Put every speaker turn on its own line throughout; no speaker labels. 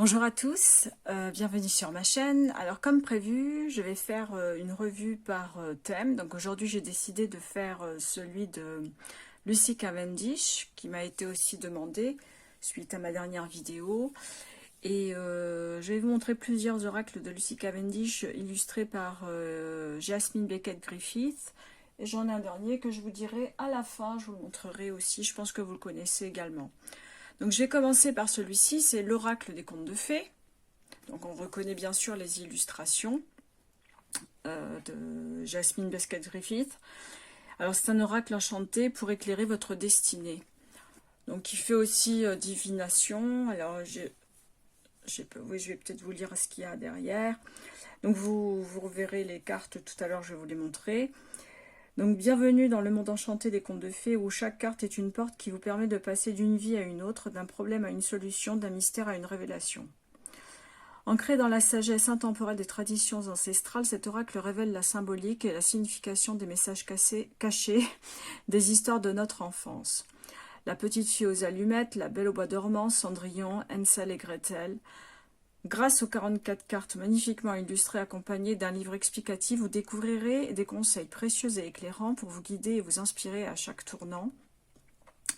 Bonjour à tous, bienvenue sur ma chaîne. Alors comme prévu, je vais faire une revue par thème. Donc aujourd'hui j'ai décidé de faire celui de Lucy Cavendish qui m'a été aussi demandé suite à ma dernière vidéo. Et je vais vous montrer plusieurs oracles de Lucy Cavendish illustrés par Jasmine Beckett Griffith. Et j'en ai un dernier que je vous dirai à la fin, je vous le montrerai aussi, je pense que vous le connaissez également. Donc je vais commencer par celui-ci, c'est l'oracle des contes de fées. Donc on reconnaît bien sûr les illustrations de Jasmine Beckett Griffith. Alors c'est un oracle enchanté pour éclairer votre destinée. Donc il fait aussi divination. Alors oui, je vais peut-être vous lire ce qu'il y a derrière. Donc vous reverrez les cartes tout à l'heure, je vais vous les montrer. Donc bienvenue dans le monde enchanté des contes de fées où chaque carte est une porte qui vous permet de passer d'une vie à une autre, d'un problème à une solution, d'un mystère à une révélation. Ancré dans la sagesse intemporelle des traditions ancestrales, cet oracle révèle la symbolique et la signification des messages cachés des histoires de notre enfance. La petite fille aux allumettes, la belle au bois dormant, Cendrillon, Hansel et Gretel. Grâce aux 44 cartes magnifiquement illustrées accompagnées d'un livre explicatif, vous découvrirez des conseils précieux et éclairants pour vous guider et vous inspirer à chaque tournant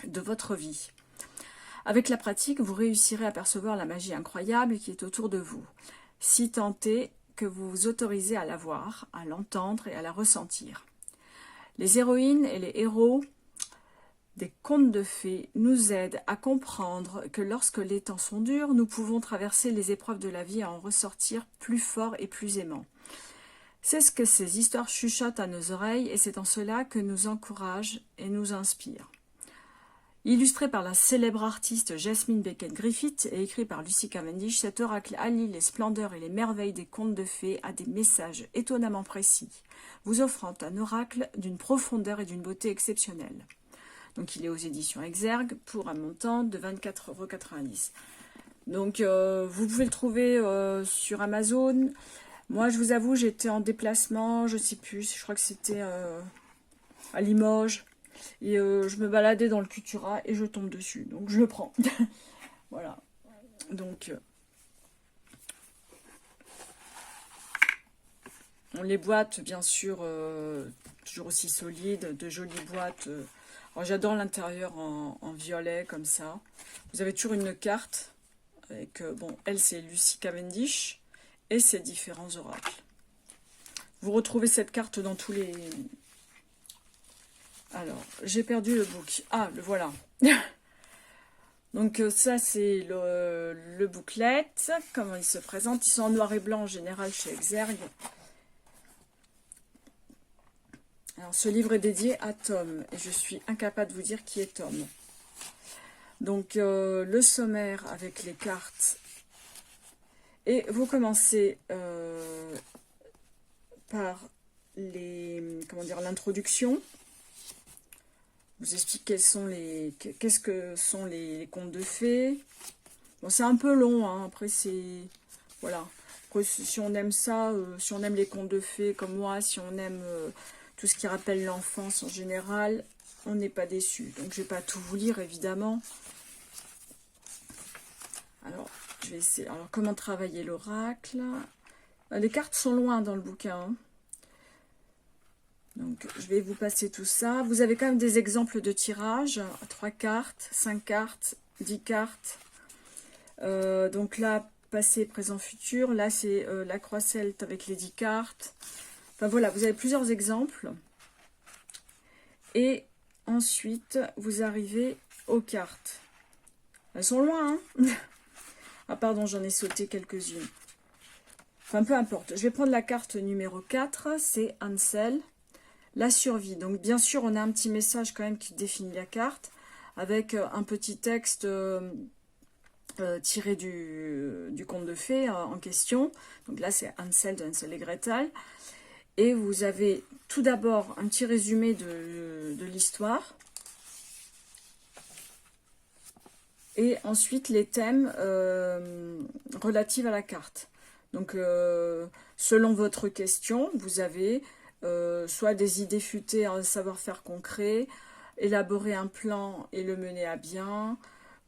de votre vie. Avec la pratique, vous réussirez à percevoir la magie incroyable qui est autour de vous, si tant est que vous vous autorisez à la voir, à l'entendre et à la ressentir. Les héroïnes et les héros des contes de fées nous aident à comprendre que lorsque les temps sont durs, nous pouvons traverser les épreuves de la vie et en ressortir plus forts et plus aimants. C'est ce que ces histoires chuchotent à nos oreilles et c'est en cela que nous encouragent et nous inspirent. Illustré par la célèbre artiste Jasmine Beckett Griffith et écrit par Lucy Cavendish, cet oracle allie les splendeurs et les merveilles des contes de fées à des messages étonnamment précis, vous offrant un oracle d'une profondeur et d'une beauté exceptionnelles. Donc il est aux éditions Exergue pour un montant de 24,90 €. Donc vous pouvez le trouver sur Amazon. Moi je vous avoue j'étais en déplacement, je sais plus, je crois que c'était à Limoges. Et je me baladais dans le Cultura et je tombe dessus. Donc je le prends. Voilà. Donc les boîtes bien sûr toujours aussi solides, de jolies boîtes. Alors j'adore l'intérieur en violet comme ça. Vous avez toujours une carte avec, bon, elle c'est Lucy Cavendish et ses différents oracles. Vous retrouvez cette carte dans tous les... Alors, j'ai perdu le book. Ah, le voilà. Donc ça c'est le booklet, comment il se présente. Ils sont en noir et blanc en général chez Exergue. Alors, ce livre est dédié à Tom, et je suis incapable de vous dire qui est Tom. Donc, le sommaire avec les cartes. Et vous commencez par l'introduction. Vous explique qu'est-ce que sont les contes de fées. Bon, c'est un peu long, hein. Après c'est... Voilà. Après, si on aime ça, si on aime les contes de fées comme moi, si on aime... tout ce qui rappelle l'enfance en général, on n'est pas déçu. Donc je ne vais pas tout vous lire évidemment. Alors je vais essayer. Alors comment travailler l'oracle? Les cartes sont loin dans le bouquin. Hein. Donc je vais vous passer tout ça. Vous avez quand même des exemples de tirage. 3 cartes, 5 cartes, 10 cartes. Donc là, passé, présent, futur. Là c'est la croix celte avec les 10 cartes. Enfin voilà, vous avez plusieurs exemples. Et ensuite, vous arrivez aux cartes. Elles sont loin, hein. Ah pardon, j'en ai sauté quelques-unes. Enfin, peu importe. Je vais prendre la carte numéro 4, c'est Hansel, la survie. Donc bien sûr, on a un petit message quand même qui définit la carte, avec un petit texte tiré du conte de fées en question. Donc là, c'est Hansel de Hansel et Gretel. Et vous avez tout d'abord un petit résumé de l'histoire. Et ensuite les thèmes relatifs à la carte. Donc selon votre question, vous avez soit des idées futées en savoir-faire concret, élaborer un plan et le mener à bien.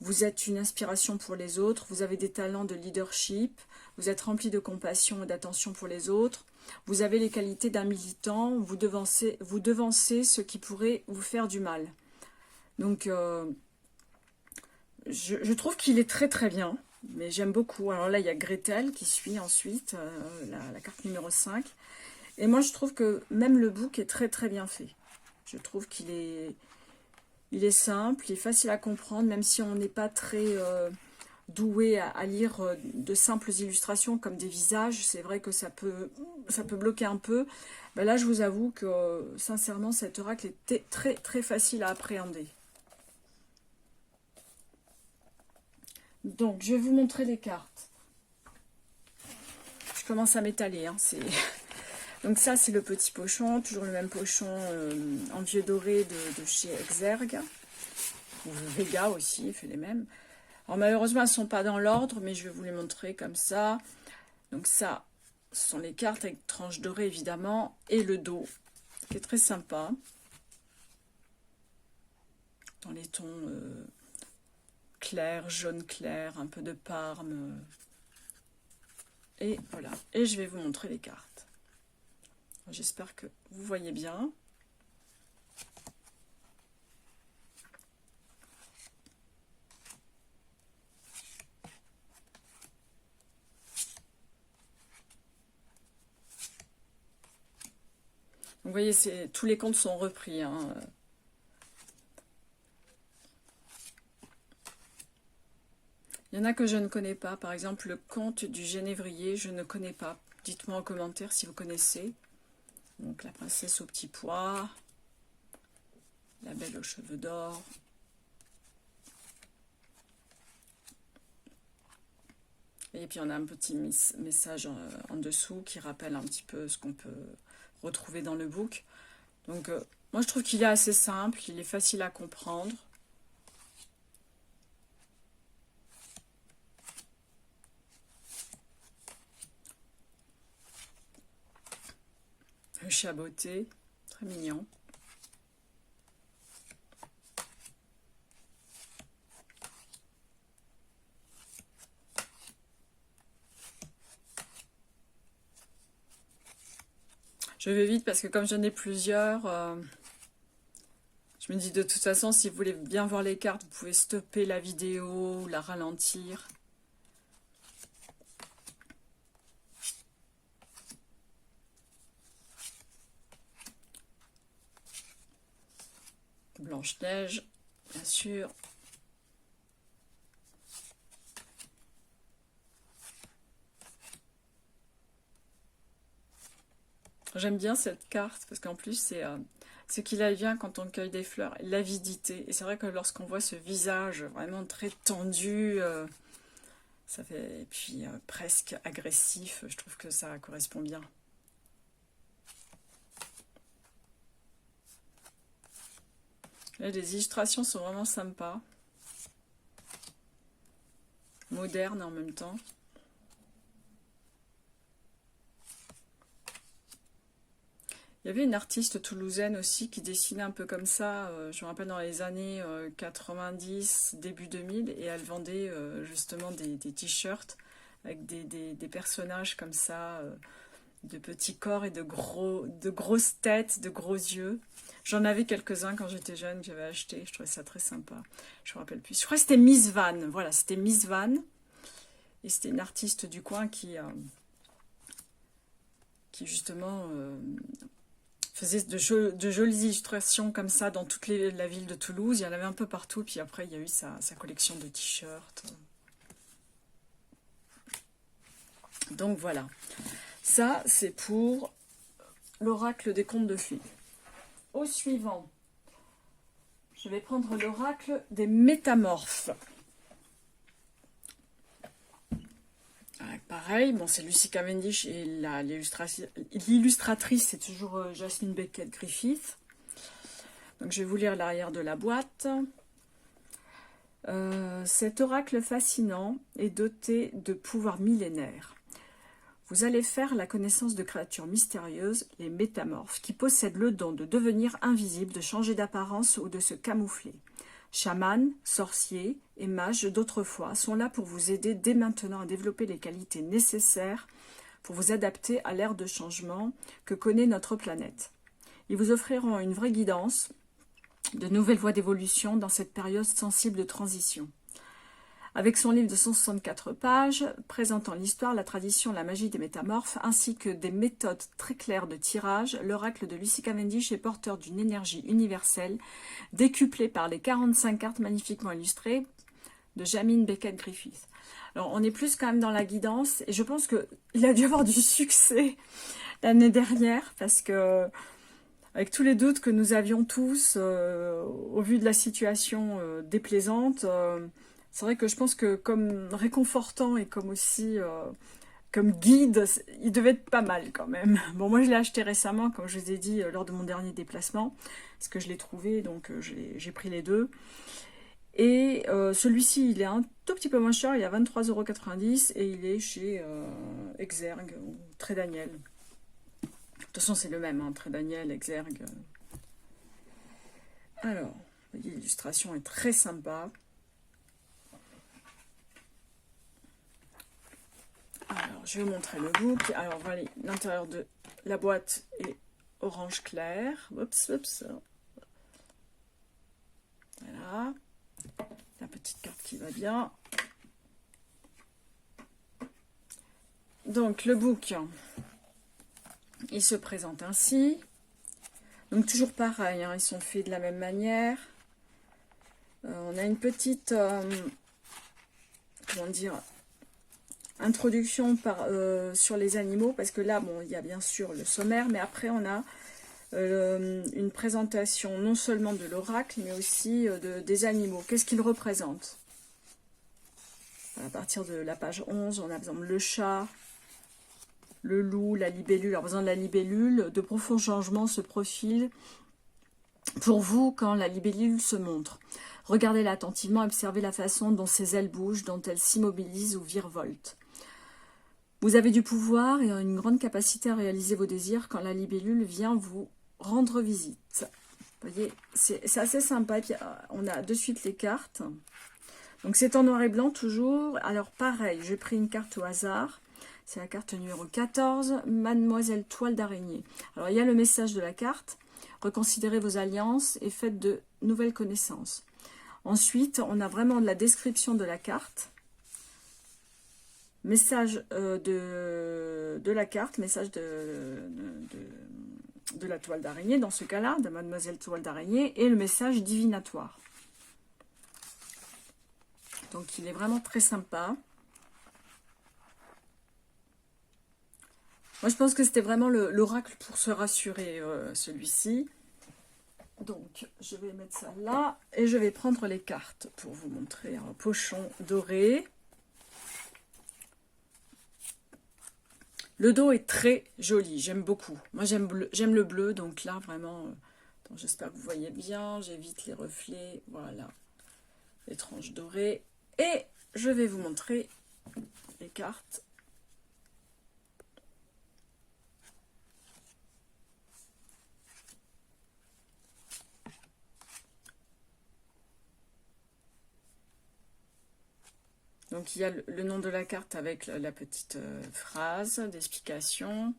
vous êtes une inspiration pour les autres, vous avez des talents de leadership, vous êtes rempli de compassion et d'attention pour les autres, vous avez les qualités d'un militant, vous devancez ce qui pourrait vous faire du mal. Donc, je trouve qu'il est très très bien, mais j'aime beaucoup. Alors là, il y a Gretel qui suit ensuite, la carte numéro 5. Et moi, je trouve que même le book est très très bien fait. Je trouve qu'il est, il est simple, il est facile à comprendre, même si on n'est pas très doué à lire de simples illustrations comme des visages. C'est vrai que ça peut bloquer un peu. Ben là, je vous avoue que sincèrement, cet oracle était très très facile à appréhender. Donc, je vais vous montrer les cartes. Je commence à m'étaler, hein, c'est... Donc ça, c'est le petit pochon, toujours le même pochon en vieux doré de chez Exergue. Ou Vega aussi, il fait les mêmes. Alors malheureusement, elles ne sont pas dans l'ordre, mais je vais vous les montrer comme ça. Donc ça, ce sont les cartes avec tranche dorée, évidemment, et le dos, qui est très sympa. Dans les tons clairs, jaune clair, un peu de parme. Et voilà. Et je vais vous montrer les cartes. J'espère que vous voyez bien. Vous voyez, tous les contes sont repris. Hein. Il y en a que je ne connais pas. Par exemple, le conte du Génévrier, je ne connais pas. Dites-moi en commentaire si vous connaissez. Donc la princesse au petit pois, la belle aux cheveux d'or. Et puis on a un petit message en dessous qui rappelle un petit peu ce qu'on peut retrouver dans le book. Donc moi je trouve qu'il est assez simple, il est facile à comprendre. Le chat beauté, très mignon. Je vais vite parce que comme j'en ai plusieurs, je me dis de toute façon, si vous voulez bien voir les cartes, vous pouvez stopper la vidéo, la ralentir. Blanche-Neige, bien sûr. J'aime bien cette carte parce qu'en plus, c'est ce qu'il advient quand on cueille des fleurs, l'avidité. Et c'est vrai que lorsqu'on voit ce visage vraiment très tendu, ça fait, et puis presque agressif, je trouve que ça correspond bien. Là, les illustrations sont vraiment sympas. Modernes en même temps. Il y avait une artiste toulousaine aussi qui dessinait un peu comme ça, je me rappelle dans les années 90, début 2000, et elle vendait justement des t-shirts avec des personnages comme ça, de petits corps et de grosses têtes, de gros yeux. J'en avais quelques-uns quand j'étais jeune, que j'avais acheté, je trouvais ça très sympa. Je me rappelle plus. Je crois que c'était Miss Van, voilà, c'était Miss Van, et c'était une artiste du coin qui justement... faisait de jolies illustrations comme ça dans toute la ville de Toulouse. Il y en avait un peu partout. Puis après, il y a eu sa collection de t-shirts. Donc voilà. Ça, c'est pour l'oracle des contes de fées. Au suivant, je vais prendre l'oracle des métamorphes. Pareil, bon, c'est Lucy Cavendish et l'illustratrice, c'est toujours Jasmine Beckett Griffith. Donc, je vais vous lire l'arrière de la boîte. Cet oracle fascinant est doté de pouvoirs millénaires. Vous allez faire la connaissance de créatures mystérieuses, les métamorphes, qui possèdent le don de devenir invisibles, de changer d'apparence ou de se camoufler. Chamans, sorciers et mages d'autrefois sont là pour vous aider dès maintenant à développer les qualités nécessaires pour vous adapter à l'ère de changement que connaît notre planète. Ils vous offriront une vraie guidance, de nouvelles voies d'évolution dans cette période sensible de transition. Avec son livre de 164 pages, présentant l'histoire, la tradition, la magie des métamorphes, ainsi que des méthodes très claires de tirage, l'oracle de Lucy Cavendish est porteur d'une énergie universelle, décuplée par les 45 cartes magnifiquement illustrées de Jamine Beckett Griffith. Alors, on est plus quand même dans la guidance, et je pense qu'il a dû avoir du succès l'année dernière, parce que avec tous les doutes que nous avions tous, au vu de la situation déplaisante, c'est vrai que je pense que comme réconfortant et comme aussi comme guide, il devait être pas mal quand même. Bon, moi je l'ai acheté récemment, comme je vous ai dit, lors de mon dernier déplacement, parce que je l'ai trouvé, donc j'ai pris les deux. Et celui-ci, il est un tout petit peu moins cher, il est à 23,90 € et il est chez Exergue ou Très Daniel. De toute façon, c'est le même, hein, Très Daniel, Exergue. Alors, vous voyez, l'illustration est très sympa. Alors, je vais vous montrer le book. Alors, voilà, l'intérieur de la boîte est orange clair. Oups, oups. Voilà. La petite carte qui va bien. Donc, le book, il se présente ainsi. Donc, toujours pareil, hein, ils sont faits de la même manière. On a une petite... comment dire, introduction sur les animaux, parce que là, bon, il y a bien sûr le sommaire, mais après on a une présentation non seulement de l'oracle, mais aussi des animaux. Qu'est-ce qu'ils représentent? À partir de la page 11, on a par exemple le chat, le loup, la libellule. Alors, par exemple, la libellule, de profonds changements se profilent pour vous quand la libellule se montre. Regardez-la attentivement, observez la façon dont ses ailes bougent, dont elle s'immobilise ou virevolte. Vous avez du pouvoir et une grande capacité à réaliser vos désirs quand la libellule vient vous rendre visite. Vous voyez, c'est assez sympa. Et puis, on a de suite les cartes. Donc, c'est en noir et blanc toujours. Alors, pareil, j'ai pris une carte au hasard. C'est la carte numéro 14, Mademoiselle Toile d'Araignée. Alors, il y a le message de la carte. Reconsidérez vos alliances et faites de nouvelles connaissances. Ensuite, on a vraiment de la description de la carte. Message de la carte, message de la toile d'araignée, dans ce cas-là, de Mademoiselle Toile d'Araignée, et le message divinatoire. Donc, il est vraiment très sympa. Moi, je pense que c'était vraiment l'oracle pour se rassurer, celui-ci. Donc, je vais mettre ça là, et je vais prendre les cartes pour vous montrer un pochon doré. Le dos est très joli, j'aime beaucoup. Moi, j'aime le bleu, donc là, vraiment, j'espère que vous voyez bien. J'évite les reflets, voilà, les tranches dorées. Et je vais vous montrer les cartes. Donc, il y a le nom de la carte avec la petite phrase d'explication.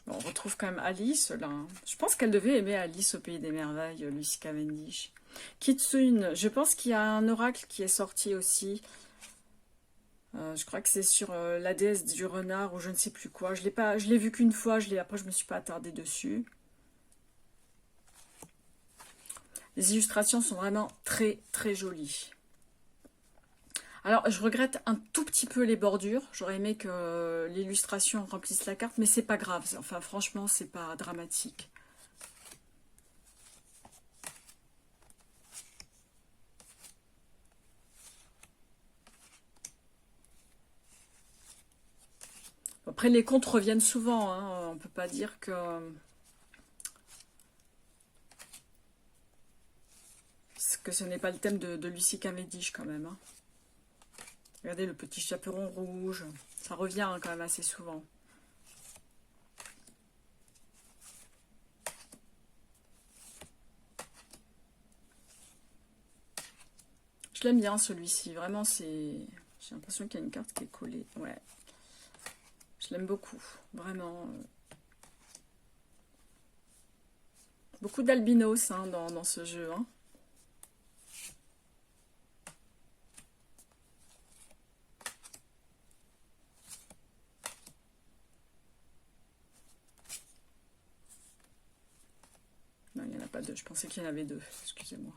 Bon, on retrouve quand même Alice, là. Je pense qu'elle devait aimer Alice au Pays des Merveilles, Lucy Cavendish. Kitsune, je pense qu'il y a un oracle qui est sorti aussi. Je crois que c'est sur la déesse du renard ou je ne sais plus quoi. Je l'ai vu qu'une fois, après je ne me suis pas attardée dessus. Les illustrations sont vraiment très très jolies. Alors je regrette un tout petit peu les bordures. J'aurais aimé que l'illustration remplisse la carte, mais c'est pas grave. Enfin franchement, c'est pas dramatique. Après les contes reviennent souvent, hein. On peut pas dire que... ce n'est pas le thème de Lucy Cavendish quand même. Hein. Regardez le petit chaperon rouge. Ça revient hein, quand même assez souvent. Je l'aime bien celui-ci, vraiment c'est... J'ai l'impression qu'il y a une carte qui est collée. Ouais, je l'aime beaucoup, vraiment. Beaucoup d'albinos hein, dans ce jeu. Hein. Non, il n'y en a pas deux. Je pensais qu'il y en avait deux. Excusez-moi.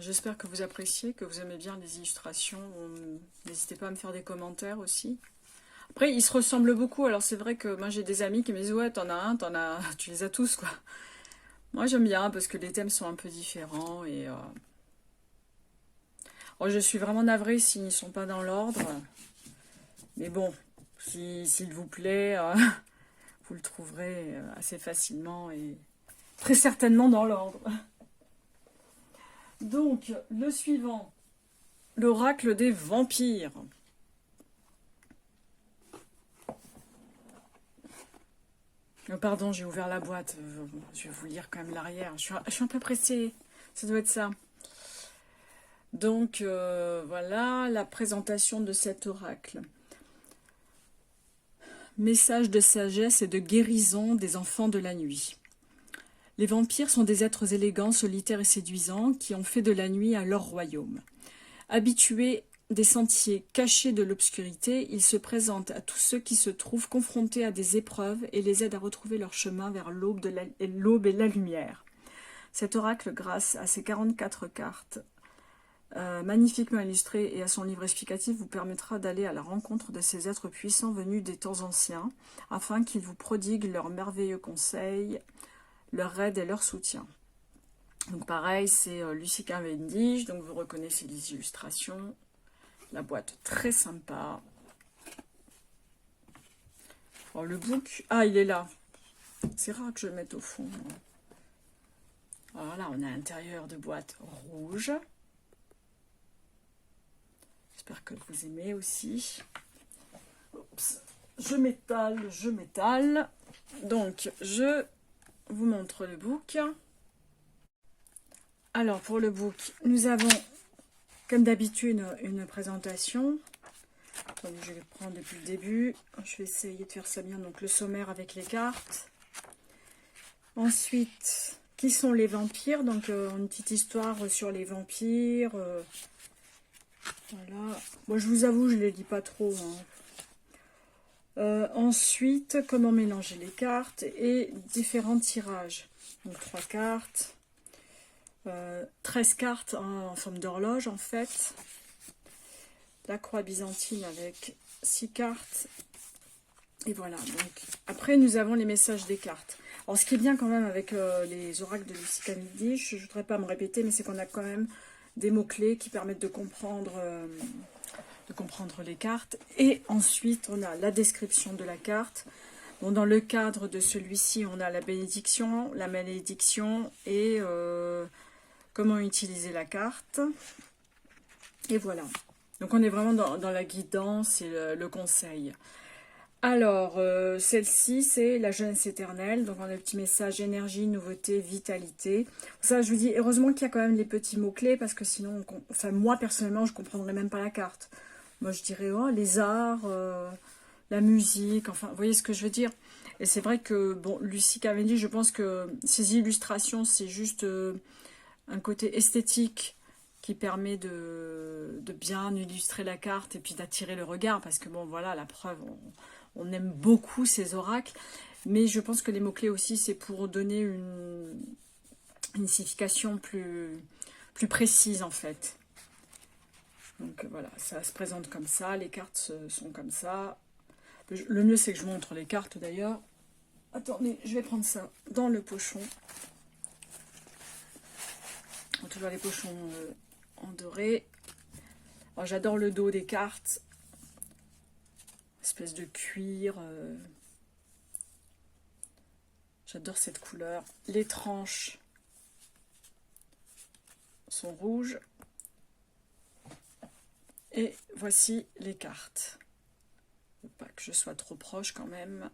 J'espère que vous appréciez, que vous aimez bien les illustrations. N'hésitez pas à me faire des commentaires aussi. Après, ils se ressemblent beaucoup. Alors, c'est vrai que moi, j'ai des amis qui me disent « Ouais, t'en as un, tu les as tous, quoi. » Moi, j'aime bien parce que les thèmes sont un peu différents. Et oh, je suis vraiment navrée s'ils ne sont pas dans l'ordre. Mais bon, s'il vous plaît, vous le trouverez assez facilement et très certainement dans l'ordre. Donc, le suivant, l'oracle des vampires. Pardon, j'ai ouvert la boîte. Je vais vous lire quand même l'arrière. Je suis un peu pressée. Ça doit être ça. Donc, voilà la présentation de cet oracle. Message de sagesse et de guérison des enfants de la nuit. Les vampires sont des êtres élégants, solitaires et séduisants qui ont fait de la nuit à leur royaume. Habitués des sentiers cachés de l'obscurité, ils se présentent à tous ceux qui se trouvent confrontés à des épreuves et les aident à retrouver leur chemin vers l'aube et la lumière. Cet oracle, grâce à ses 44 cartes, magnifiquement illustrées et à son livre explicatif, vous permettra d'aller à la rencontre de ces êtres puissants venus des temps anciens, afin qu'ils vous prodiguent leurs merveilleux conseils, leur aide et leur soutien. Donc pareil, c'est Lucie Cavendish, donc vous reconnaissez les illustrations. La boîte très sympa. Alors le book, ah il est là. C'est rare que je le mette au fond. Alors là, on a un intérieur de boîte rouge. J'espère que vous aimez aussi. Oups. Je m'étale. Donc, je vous montre le book. Alors, pour le book, nous avons, comme d'habitude, une présentation. Donc, je vais prendre depuis le début. Je vais essayer de faire ça bien. Donc, le sommaire avec les cartes. Ensuite, qui sont les vampires? Donc, une petite histoire sur les vampires. Voilà. Moi, je vous avoue, je ne les lis pas trop. Ensuite, comment mélanger les cartes et différents tirages. Donc, 3 cartes. 13 cartes en forme d'horloge, en fait. La croix byzantine avec 6 cartes. Et voilà. Donc, après, nous avons les messages des cartes. Alors, ce qui est bien quand même avec les oracles de Lucie Cavendish, je ne voudrais pas me répéter, mais c'est qu'on a quand même des mots-clés qui permettent de comprendre les cartes. Et ensuite, on a la description de la carte. Bon, dans le cadre de celui-ci, on a la bénédiction, la malédiction et comment utiliser la carte. Et voilà. Donc, on est vraiment dans la guidance et le conseil. Alors, celle-ci, c'est la jeunesse éternelle. Donc, on a le petit message énergie, nouveauté, vitalité. Ça, je vous dis, heureusement qu'il y a quand même les petits mots-clés parce que sinon, enfin, moi, personnellement, je ne comprendrais même pas la carte. Moi, je dirais, oh, les arts, la musique, enfin, vous voyez ce que je veux dire? Et c'est vrai que, bon, Lucie Cavendish, je pense que ces illustrations, c'est juste un côté esthétique qui permet de bien illustrer la carte et puis d'attirer le regard. Parce que, bon, voilà, la preuve, on aime beaucoup ces oracles. Mais je pense que les mots-clés aussi, c'est pour donner une signification plus précise, en fait. Donc voilà, ça se présente comme ça, les cartes sont comme ça. Le mieux, c'est que je montre les cartes d'ailleurs. Attendez, je vais prendre ça dans le pochon. On a toujours les pochons en doré. J'adore le dos des cartes. espèce de cuir. J'adore cette couleur. Les tranches sont rouges. Et voici les cartes. Faut pas que je sois trop proche quand même.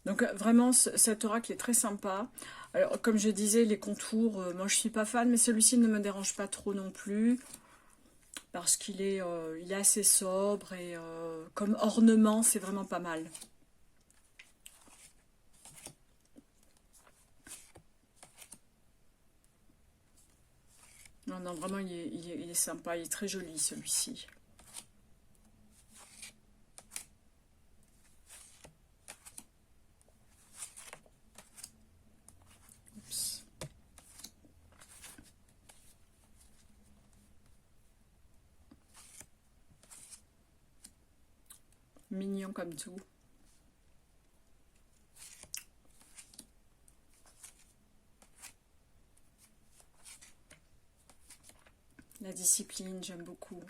Donc vraiment, cet oracle est très sympa. Alors comme je disais, les contours, moi je suis pas fan, mais celui-ci ne me dérange pas trop non plus. Parce qu'il est, il est assez sobre et comme ornement, c'est vraiment pas mal. Non, non, vraiment, il est sympa, il est très joli celui-ci. Mignon comme tout. La discipline, j'aime beaucoup.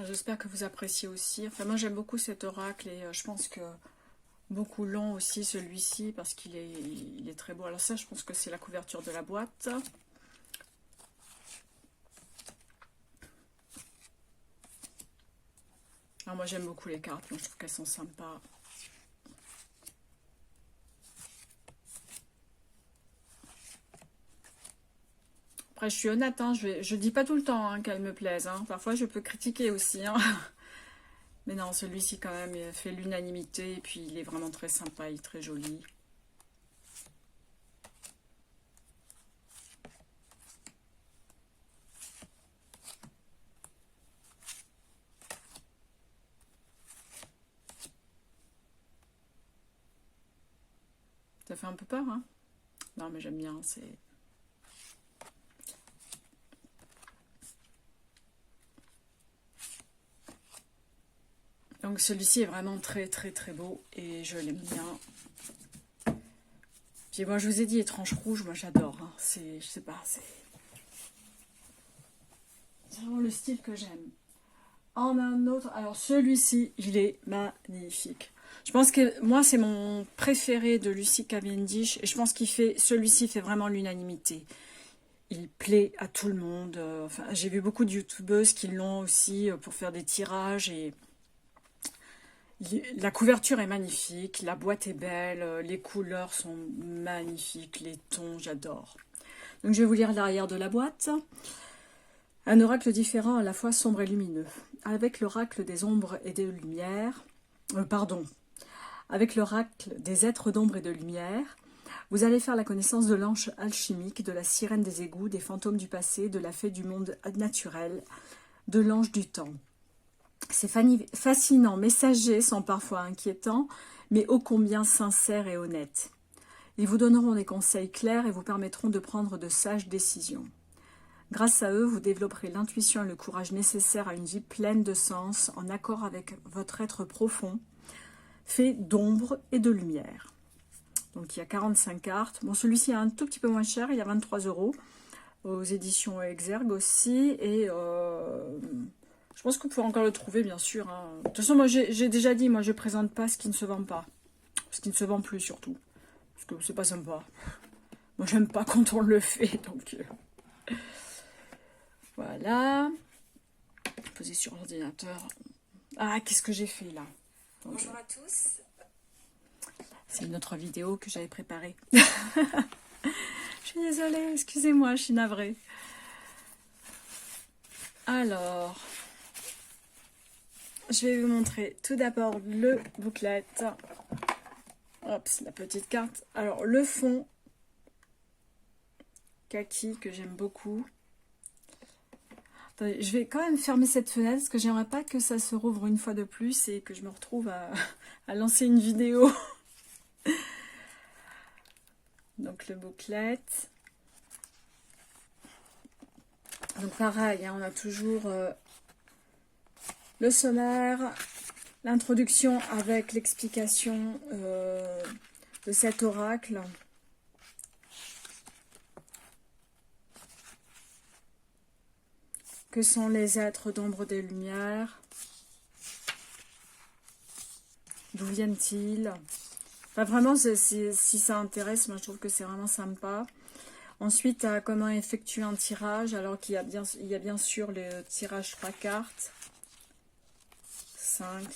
J'espère que vous appréciez aussi. Enfin, moi, j'aime beaucoup cet oracle et je pense que beaucoup l'ont aussi, celui-ci, parce il est très beau. Alors ça, je pense que c'est la couverture de la boîte. Alors moi, j'aime beaucoup les cartes, donc je trouve qu'elles sont sympas. Après, je suis honnête, hein, je dis pas tout le temps hein, qu'elles me plaisent. Hein. Parfois, je peux critiquer aussi. Hein. Mais non, celui-ci, quand même, il fait l'unanimité. Et puis, il est vraiment très sympa, il est très joli. Ça fait un peu peur, hein? Non, mais j'aime bien, c'est... Donc celui-ci est vraiment très très très beau et je l'aime bien. Puis moi je vous ai dit étrange rouge, moi j'adore. Hein. C'est, je sais pas, c'est vraiment le style que j'aime. En un autre, alors celui-ci, il est magnifique. Je pense que moi c'est mon préféré de Lucy Cavendish et je pense qu'il fait, celui-ci fait vraiment l'unanimité. Il plaît à tout le monde. Enfin, j'ai vu beaucoup de youtubeuses qui l'ont aussi pour faire des tirages et la couverture est magnifique, la boîte est belle, les couleurs sont magnifiques, les tons, j'adore. Donc je vais vous lire l'arrière de la boîte. Un oracle différent à la fois sombre et lumineux. Avec l'oracle des ombres et des lumières, avec l'oracle des êtres d'ombre et de lumière, vous allez faire la connaissance de l'ange alchimique, de la sirène des égouts, des fantômes du passé, de la fée du monde naturel, de l'ange du temps. Ces fascinants messagers sont parfois inquiétants, mais ô combien sincères et honnêtes. Ils vous donneront des conseils clairs et vous permettront de prendre de sages décisions. Grâce à eux, vous développerez l'intuition et le courage nécessaires à une vie pleine de sens, en accord avec votre être profond, fait d'ombre et de lumière. Donc il y a 45 cartes. Bon, celui-ci est un tout petit peu moins cher, il y a 23 € aux éditions Exergue aussi. Et je pense que vous pouvez encore le trouver, bien sûr. Hein. De toute façon, moi j'ai déjà dit, moi je ne présente pas ce qui ne se vend pas. Ce qui ne se vend plus surtout. Parce que c'est pas sympa. Moi j'aime pas quand on le fait, donc... Voilà. Poser sur l'ordinateur. Ah, qu'est-ce que j'ai fait là? Donc,
bonjour à tous.
c'est une autre vidéo que j'avais préparée. Je suis désolée, excusez-moi, je suis navrée. Alors, je vais vous montrer tout d'abord le booklet. Hop, la petite carte. Alors, le fond kaki que j'aime beaucoup. Attendez, je vais quand même fermer cette fenêtre parce que j'aimerais pas que ça se rouvre une fois de plus et que je me retrouve à lancer une vidéo. Donc le booklet. Donc pareil, hein, on a toujours le sommaire, l'introduction avec l'explication de cet oracle. Que sont les êtres d'ombre des lumières? D'où viennent-ils? Enfin, vraiment, si ça intéresse, moi je trouve que c'est vraiment sympa. Ensuite, à comment effectuer un tirage, alors qu'il y a bien sûr le tirage par carte. 5,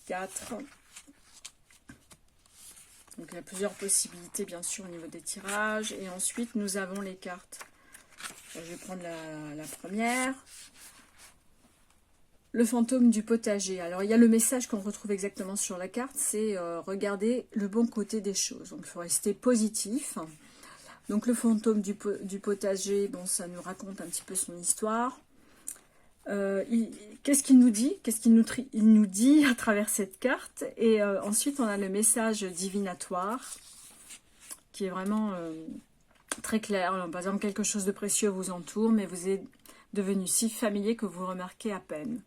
4. Donc il y a plusieurs possibilités bien sûr au niveau des tirages. Et ensuite, nous avons les cartes. Je vais prendre la première. Le fantôme du potager. Alors, il y a le message qu'on retrouve exactement sur la carte, c'est regarder le bon côté des choses. Donc, il faut rester positif. Donc, le fantôme du potager, bon, ça nous raconte un petit peu son histoire. Qu'est-ce qu'il nous dit? Qu'est-ce qu'il nous dit à travers cette carte? Et ensuite, on a le message divinatoire, qui est vraiment très clair. Alors, par exemple, quelque chose de précieux vous entoure, mais vous êtes devenu si familier que vous remarquez à peine.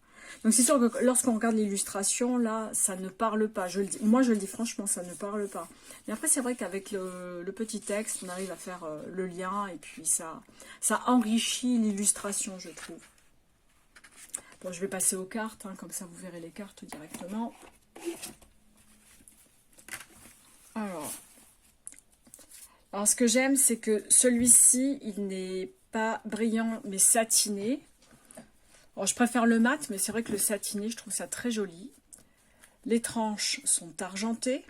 Donc c'est sûr que lorsqu'on regarde l'illustration, là, ça ne parle pas. Moi, je le dis franchement, ça ne parle pas. Mais après, c'est vrai qu'avec le petit texte, on arrive à faire le lien et puis ça enrichit l'illustration, je trouve. Bon, je vais passer aux cartes, hein, comme ça vous verrez les cartes directement. Alors ce que j'aime, c'est que celui-ci, il n'est pas brillant, mais satiné. Alors, je préfère le mat, mais c'est vrai que le satiné, je trouve ça très joli. Les tranches sont argentées.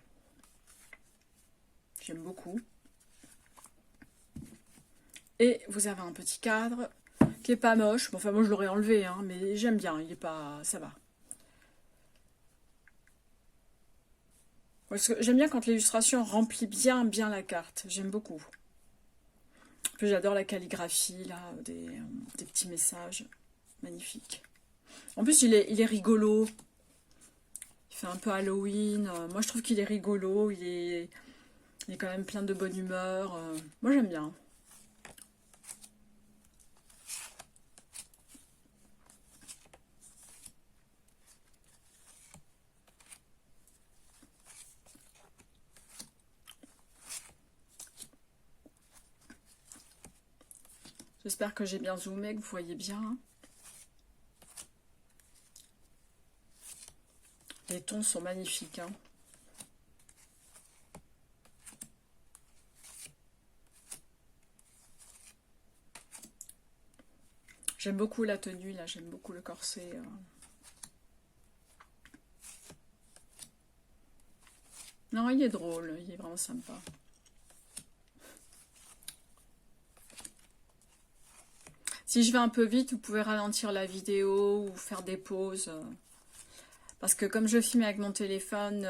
J'aime beaucoup. Et vous avez un petit cadre qui est pas moche. Bon, enfin, moi, je l'aurais enlevé, hein, mais j'aime bien. Il est pas... ça va. J'aime bien quand l'illustration remplit bien la carte. J'aime beaucoup. En plus, j'adore la calligraphie, là, des petits messages. Magnifique. En plus, il est rigolo. Il fait un peu Halloween. Moi, je trouve qu'il est rigolo. Il est quand même plein de bonne humeur. Moi, j'aime bien. J'espère que j'ai bien zoomé, que vous voyez bien. Les tons sont magnifiques. Hein. J'aime beaucoup la tenue, là. J'aime beaucoup le corset. Non, il est drôle. Il est vraiment sympa. Si je vais un peu vite, vous pouvez ralentir la vidéo ou faire des pauses. Parce que comme je filme avec mon téléphone,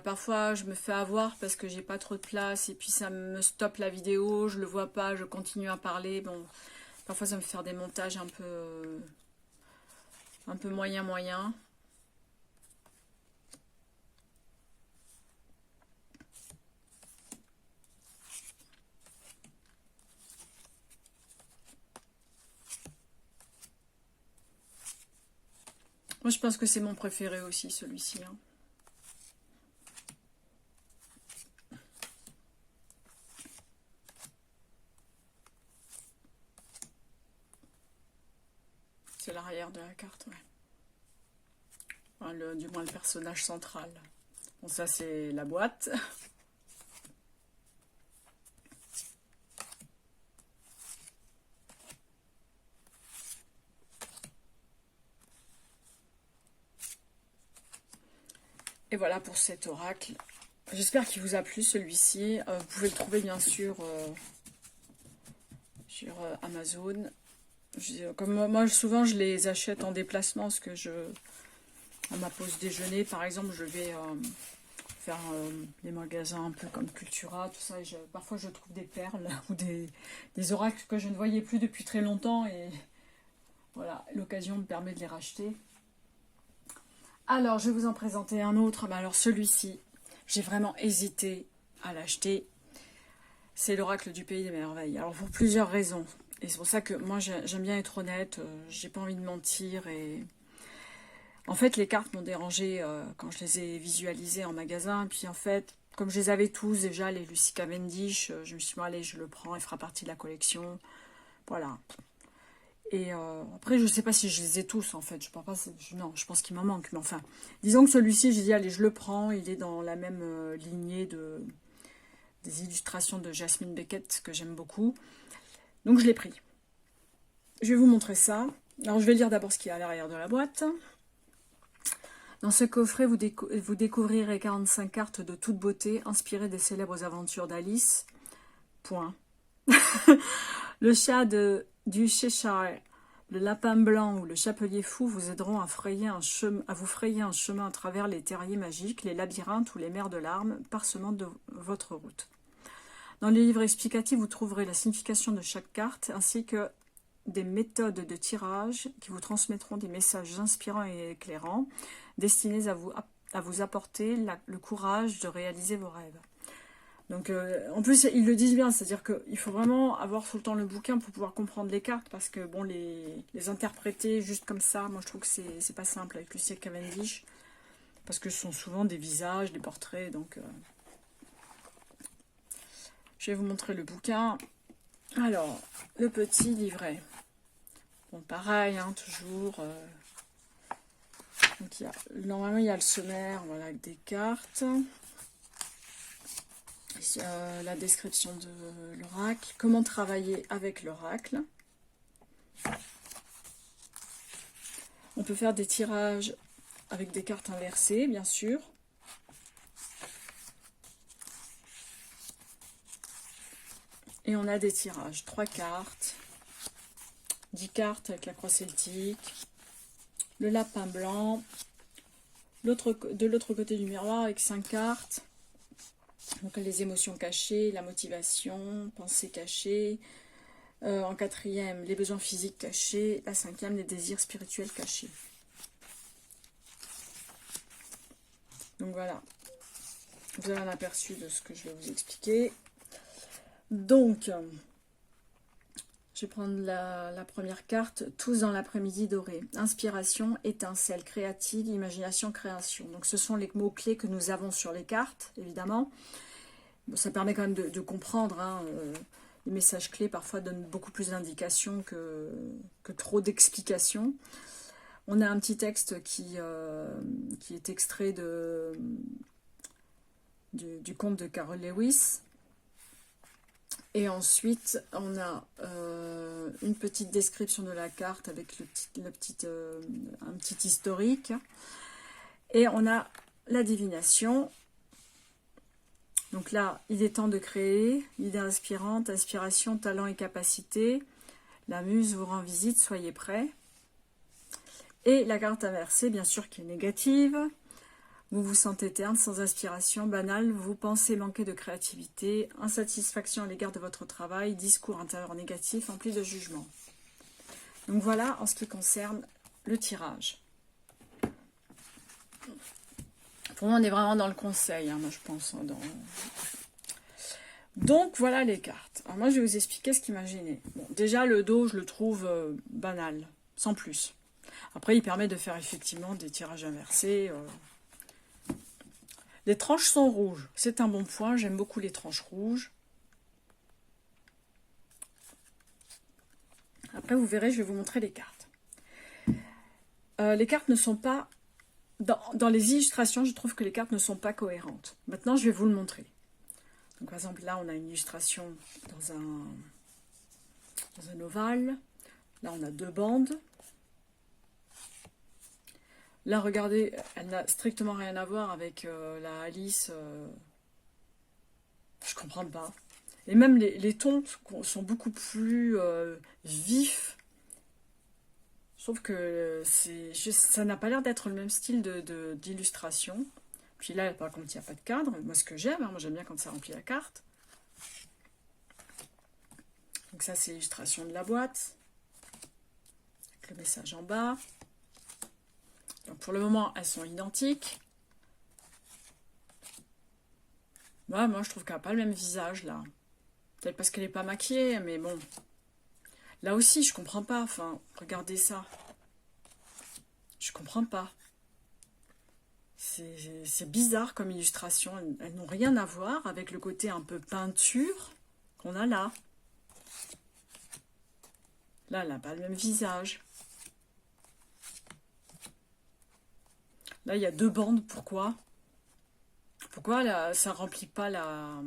parfois je me fais avoir parce que j'ai pas trop de place et puis ça me stoppe la vidéo, je le vois pas, je continue à parler. Bon, parfois ça me fait faire des montages un peu moyen. Moi je pense que c'est mon préféré aussi celui-ci. Hein. C'est l'arrière de la carte, ouais. Enfin, du moins le personnage central. Bon, ça c'est la boîte. Et voilà pour cet oracle. J'espère qu'il vous a plu celui-ci. Vous pouvez le trouver bien sûr sur Amazon. Comme moi souvent je les achète en déplacement parce que à ma pause déjeuner par exemple je vais faire des magasins un peu comme Cultura, tout ça. Et parfois je trouve des perles ou des oracles que je ne voyais plus depuis très longtemps et voilà, l'occasion me permet de les racheter. Alors, je vais vous en présenter un autre. Alors, celui-ci, j'ai vraiment hésité à l'acheter. C'est l'oracle du pays des merveilles. Alors pour plusieurs raisons. Et c'est pour ça que moi j'aime bien être honnête, j'ai pas envie de mentir. Et en fait les cartes m'ont dérangé quand je les ai visualisées en magasin. Puis en fait, comme je les avais tous déjà, les Lucy Cavendish, je me suis dit, bon, allez, je le prends, il fera partie de la collection. Voilà. Et après, je sais pas si je les ai tous, en fait. Je pense pas, non, je pense qu'il m'en manque. Mais enfin, disons que celui-ci, j'ai dit, allez, je le prends. Il est dans la même lignée des illustrations de Jasmine Beckett, que j'aime beaucoup. Donc, je l'ai pris. Je vais vous montrer ça. Alors, je vais lire d'abord ce qu'il y a à l'arrière de la boîte. Dans ce coffret, vous découvrirez 45 cartes de toute beauté, inspirées des célèbres aventures d'Alice. Point. Le chat du Cheshire, le lapin blanc ou le chapelier fou vous aideront à vous frayer un chemin à travers les terriers magiques, les labyrinthes ou les mers de larmes parsemant de votre route. Dans les livres explicatifs, vous trouverez la signification de chaque carte ainsi que des méthodes de tirage qui vous transmettront des messages inspirants et éclairants destinés à vous apporter le courage de réaliser vos rêves. Donc, en plus, ils le disent bien, c'est-à-dire qu'il faut vraiment avoir tout le temps le bouquin pour pouvoir comprendre les cartes, parce que, bon, les interpréter juste comme ça, moi, je trouve que c'est pas simple avec Lucy Cavendish, parce que ce sont souvent des visages, des portraits, donc... Je vais vous montrer le bouquin. Alors, le petit livret. Bon, pareil, hein, toujours... Donc, normalement, il y a le sommaire, voilà, avec des cartes... la description de l'oracle, comment travailler avec l'oracle. On peut faire des tirages avec des cartes inversées, bien sûr. Et on a des tirages, 3 cartes, 10 cartes avec la croix celtique, le lapin blanc, de l'autre côté du miroir avec 5 cartes. Donc les émotions cachées, la motivation, pensée cachée. En 4e, les besoins physiques cachés. La 5e, les désirs spirituels cachés. Donc voilà. Vous avez un aperçu de ce que je vais vous expliquer. Donc, je vais prendre la première carte. Tous dans l'après-midi doré. Inspiration, étincelle, créative, imagination, création. Donc ce sont les mots-clés que nous avons sur les cartes, évidemment. Bon, ça permet quand même de comprendre. Hein, les messages clés parfois donnent beaucoup plus d'indications que trop d'explications. On a un petit texte qui est extrait du conte de Carol Lewis. Et ensuite, on a une petite description de la carte avec un petit historique. Et on a la divination. Donc là, il est temps de créer, idée inspirante, inspiration, talent et capacité. La muse vous rend visite, soyez prêts. Et la carte inversée, bien sûr, qui est négative. Vous vous sentez terne, sans inspiration, banal, vous pensez manquer de créativité, insatisfaction à l'égard de votre travail, discours intérieur négatif, empli de jugement. Donc voilà en ce qui concerne le tirage. Pour moi, on est vraiment dans le conseil, hein, moi je pense. Hein, Donc voilà les cartes. Alors moi je vais vous expliquer ce qui m'a gêné. Bon, déjà le dos, je le trouve banal, sans plus. Après, il permet de faire effectivement des tirages inversés. Les tranches sont rouges, c'est un bon point, j'aime beaucoup les tranches rouges. Après, vous verrez, je vais vous montrer les cartes. Les cartes ne sont pas... Dans les illustrations, je trouve que les cartes ne sont pas cohérentes. Maintenant, je vais vous le montrer. Donc, par exemple, là, on a une illustration dans un ovale. Là, on a 2 bandes. Là, regardez, elle n'a strictement rien à voir avec la Alice. Je comprends pas. Et même les tons sont beaucoup plus vifs. Je trouve que ça n'a pas l'air d'être le même style d'illustration. Puis là, par contre, il n'y a pas de cadre. Moi, ce que j'aime, hein, moi j'aime bien quand ça remplit la carte. Donc ça, c'est l'illustration de la boîte. Avec le message en bas. Donc pour le moment, elles sont identiques. Ouais, moi, je trouve qu'elle n'a pas le même visage, là. Peut-être parce qu'elle n'est pas maquillée, mais bon. Là aussi, je comprends pas. Enfin, regardez ça. Je comprends pas. C'est bizarre comme illustration. Elles n'ont rien à voir avec le côté un peu peinture qu'on a là. Là, elle n'a pas le même visage. Là, il y a deux bandes. Pourquoi? Pourquoi là, ça remplit pas la...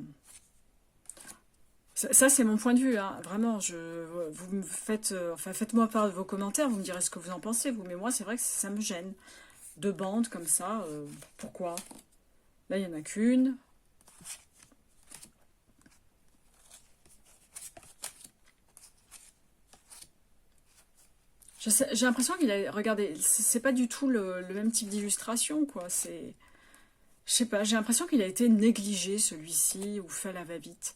Ça, c'est mon point de vue, hein. Vraiment. Vous me faites... enfin, faites-moi part de vos commentaires. Vous me direz ce que vous en pensez, vous. Mais moi, c'est vrai que ça me gêne. Deux bandes comme ça. Pourquoi? Là, il n'y en a qu'une. J'ai l'impression qu'il a... Regardez, c'est pas du tout le même type d'illustration, quoi. C'est... Je sais pas, j'ai l'impression qu'il a été négligé, celui-ci, ou fait à la va-vite.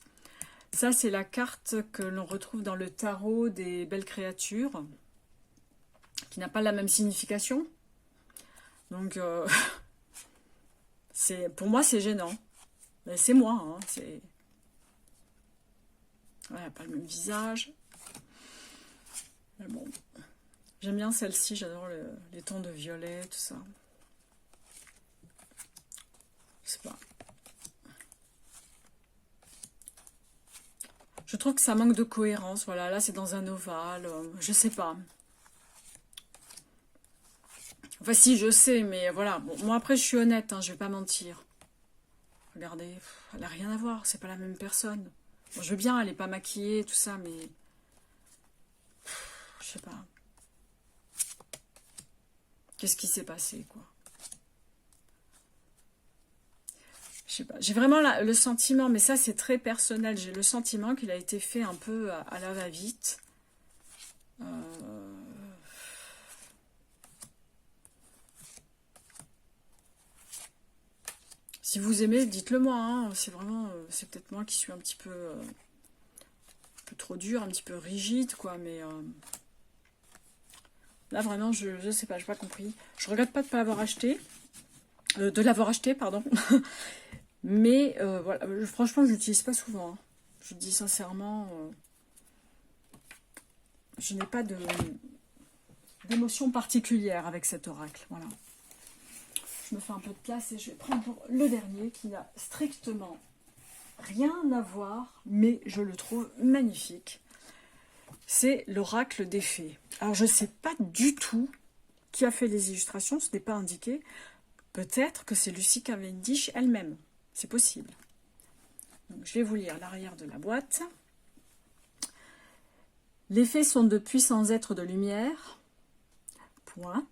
Ça, c'est la carte que l'on retrouve dans le tarot des belles créatures, qui n'a pas la même signification. Donc, pour moi, c'est gênant. Mais c'est moi, hein, c'est... Ouais, pas le même visage. Mais bon... J'aime bien celle-ci, j'adore les tons de violet, tout ça. Je sais pas. Je trouve que ça manque de cohérence. Voilà, là c'est dans un ovale. Je sais pas. Enfin si, je sais, mais voilà. Bon, moi après je suis honnête, hein, je vais pas mentir. Regardez, elle a rien à voir, c'est pas la même personne. Bon, je veux bien, elle est pas maquillée, tout ça, mais... je sais pas. Qu'est-ce qui s'est passé, quoi? Je sais pas. J'ai vraiment le sentiment, mais ça c'est très personnel, j'ai le sentiment qu'il a été fait un peu à la va-vite. Si vous aimez, dites-le moi, hein. C'est vraiment, c'est peut-être moi qui suis un petit peu trop dur, un petit peu rigide, quoi, mais... là vraiment, je sais pas, j'ai pas compris. Je regrette pas de pas l'avoir acheté. De l'avoir acheté, pardon. Mais voilà, franchement, je l'utilise pas souvent, hein. Je le dis sincèrement, je n'ai pas d'émotion particulière avec cet oracle. Voilà. Je me fais un peu de place et je vais prendre le dernier qui n'a strictement rien à voir, mais je le trouve magnifique. C'est l'oracle des fées. Alors, je ne sais pas du tout qui a fait les illustrations, ce n'est pas indiqué. Peut-être que c'est Lucy Cavendish elle-même. C'est possible. Donc, je vais vous lire l'arrière de la boîte. Les fées sont de puissants êtres de lumière. Point.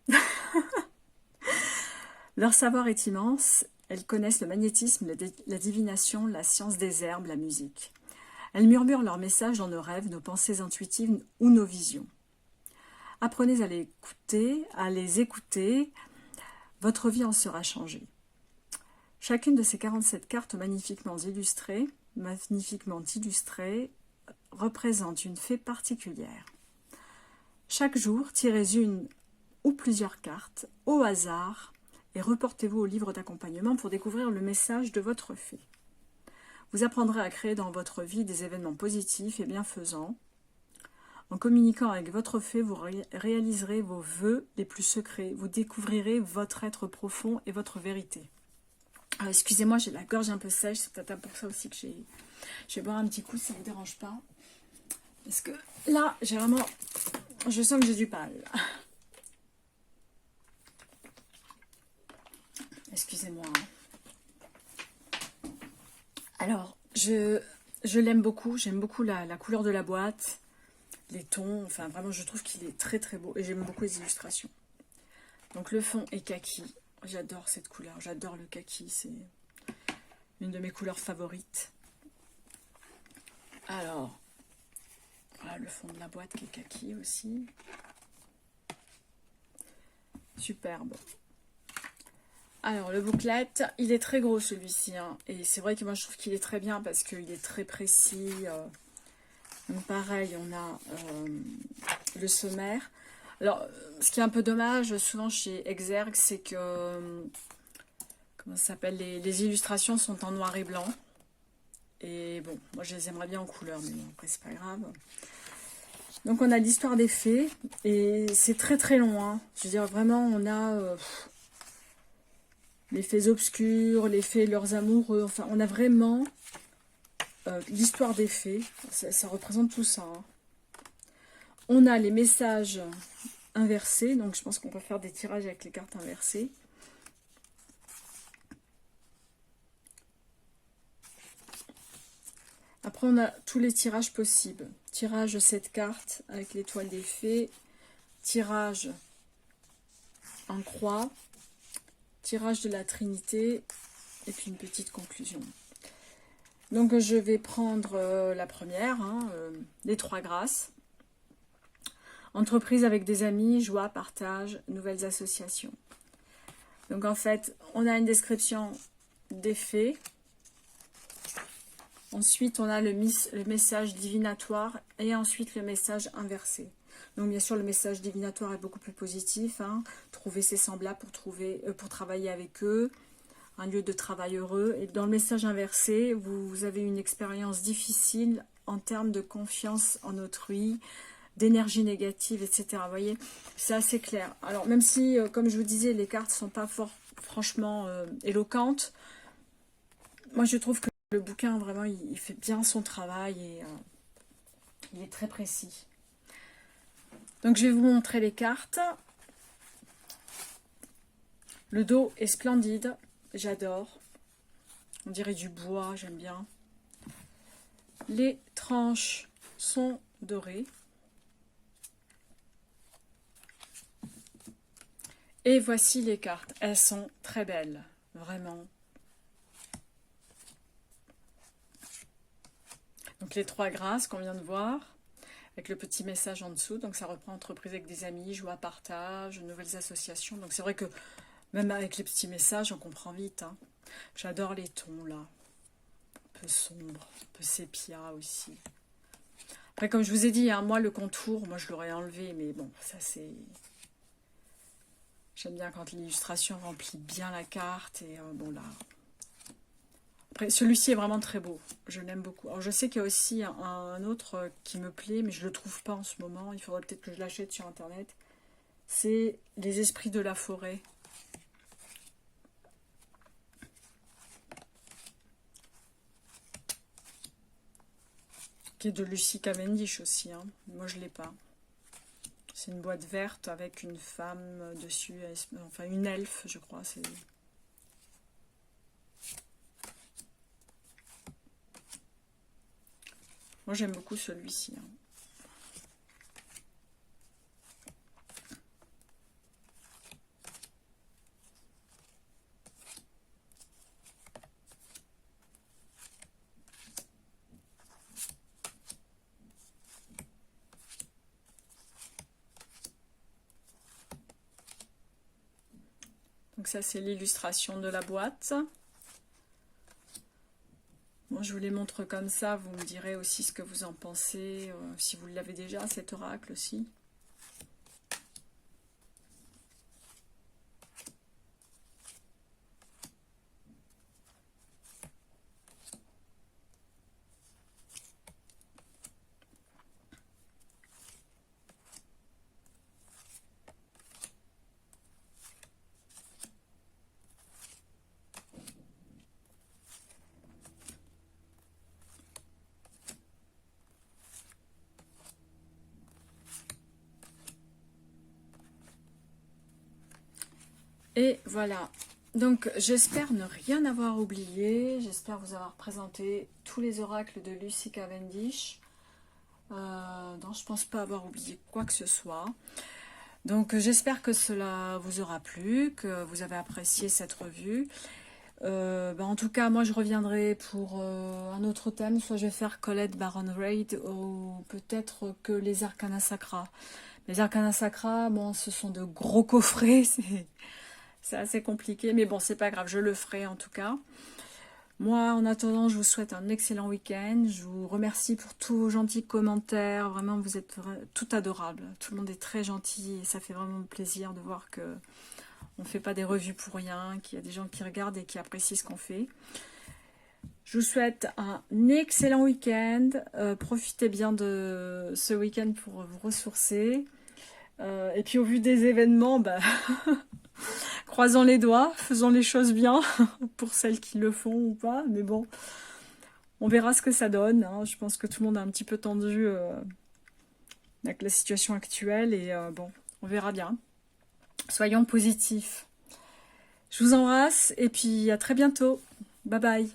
Leur savoir est immense. Elles connaissent le magnétisme, la divination, la science des herbes, la musique. Elles murmurent leurs messages dans nos rêves, nos pensées intuitives ou nos visions. Apprenez à les écouter. Votre vie en sera changée. Chacune de ces 47 cartes magnifiquement illustrées représente une fée particulière. Chaque jour, tirez une ou plusieurs cartes au hasard et reportez-vous au livre d'accompagnement pour découvrir le message de votre fée. Vous apprendrez à créer dans votre vie des événements positifs et bienfaisants. En communiquant avec votre fée, vous réaliserez vos vœux les plus secrets. Vous découvrirez votre être profond et votre vérité. Excusez-moi, j'ai la gorge un peu sèche. C'est peut-être pour ça aussi que je vais boire un petit coup, si ça ne vous dérange pas. Parce que là, j'ai vraiment... Je sens que j'ai du mal. Excusez-moi. Alors, je l'aime beaucoup. J'aime beaucoup la couleur de la boîte. Les tons, enfin vraiment je trouve qu'il est très très beau et j'aime beaucoup les illustrations. Donc le fond est kaki, j'adore cette couleur, j'adore le kaki, c'est une de mes couleurs favorites. Alors, voilà le fond de la boîte qui est kaki aussi. Superbe. Alors le booklet, il est très gros celui-ci, hein, et c'est vrai que moi je trouve qu'il est très bien parce qu'il est très précis. Donc pareil, on a le sommaire. Alors, ce qui est un peu dommage, souvent chez Exergue, c'est que, comment ça s'appelle, les illustrations sont en noir et blanc. Et bon, moi je les aimerais bien en couleur, mais bon, après c'est pas grave. Donc on a l'histoire des fées, et c'est très très long, hein. Je veux dire, vraiment, on a les fées obscures, les fées et leurs amoureux, enfin, on a vraiment l'histoire des fées, ça représente tout ça, hein. On a les messages inversés, donc je pense qu'on peut faire des tirages avec les cartes inversées. Après, on a tous les tirages possibles. Tirage de cette carte avec l'étoile des fées, tirage en croix, tirage de la Trinité, et puis une petite conclusion. Donc je vais prendre la première, hein, les 3 grâces. Entreprise avec des amis, joie, partage, nouvelles associations. Donc en fait, on a une description des faits. Ensuite, on a le message divinatoire et ensuite le message inversé. Donc bien sûr, le message divinatoire est beaucoup plus positif, hein. Trouver ses semblables pour travailler avec eux, un lieu de travail heureux. Et dans le message inversé, vous avez une expérience difficile en termes de confiance en autrui, d'énergie négative, etc. Vous voyez, c'est assez clair. Alors même si, comme je vous disais, les cartes ne sont pas franchement éloquentes, moi je trouve que le bouquin, vraiment, il fait bien son travail et il est très précis. Donc je vais vous montrer les cartes. Le dos est splendide, j'adore. On dirait du bois, j'aime bien. Les tranches sont dorées. Et voici les cartes. Elles sont très belles, vraiment. Donc les 3 grâces qu'on vient de voir, avec le petit message en dessous. Donc ça reprend entreprise avec des amis, joie, partage, nouvelles associations. Donc c'est vrai que même avec les petits messages, on comprend vite, hein. J'adore les tons là. Un peu sombre, un peu sépia aussi. Après, comme je vous ai dit, hein, moi le contour, moi je l'aurais enlevé, mais bon, ça c'est... J'aime bien quand l'illustration remplit bien la carte. Et bon là... Après, celui-ci est vraiment très beau. Je l'aime beaucoup. Alors je sais qu'il y a aussi un autre qui me plaît, mais je ne le trouve pas en ce moment. Il faudrait peut-être que je l'achète sur internet. C'est Les esprits de la forêt. Qui est de Lucy Cavendish aussi, hein. Moi je ne l'ai pas. C'est une boîte verte avec une femme dessus, enfin une elfe je crois. Moi j'aime beaucoup celui-ci, hein. Donc ça c'est l'illustration de la boîte. Bon, je vous les montre comme ça, vous me direz aussi ce que vous en pensez, si vous l'avez déjà, cet oracle aussi. Et voilà, donc j'espère ne rien avoir oublié, j'espère vous avoir présenté tous les oracles de Lucy Cavendish. Non, je pense pas avoir oublié quoi que ce soit. Donc j'espère que cela vous aura plu, que vous avez apprécié cette revue. En tout cas, moi je reviendrai pour un autre thème, soit je vais faire Colette Baron Reid ou peut-être que les Arcana Sacra. Les Arcana Sacra, bon, ce sont de gros coffrets, c'est assez compliqué, mais bon, c'est pas grave, je le ferai en tout cas. Moi, en attendant, je vous souhaite un excellent week-end. Je vous remercie pour tous vos gentils commentaires. Vraiment, vous êtes tout adorables. Tout le monde est très gentil et ça fait vraiment plaisir de voir que on ne fait pas des revues pour rien, qu'il y a des gens qui regardent et qui apprécient ce qu'on fait. Je Je vous souhaite un excellent week-end. Profitez bien de ce week-end pour vous ressourcer. Et puis au vu des événements, bah, croisons les doigts, faisons les choses bien pour celles qui le font ou pas. Mais bon, on verra ce que ça donne. Hein. Je pense que tout le monde a un petit peu tendu avec la situation actuelle. Et bon, on verra bien. Soyons positifs. Je vous embrasse et puis à très bientôt. Bye bye.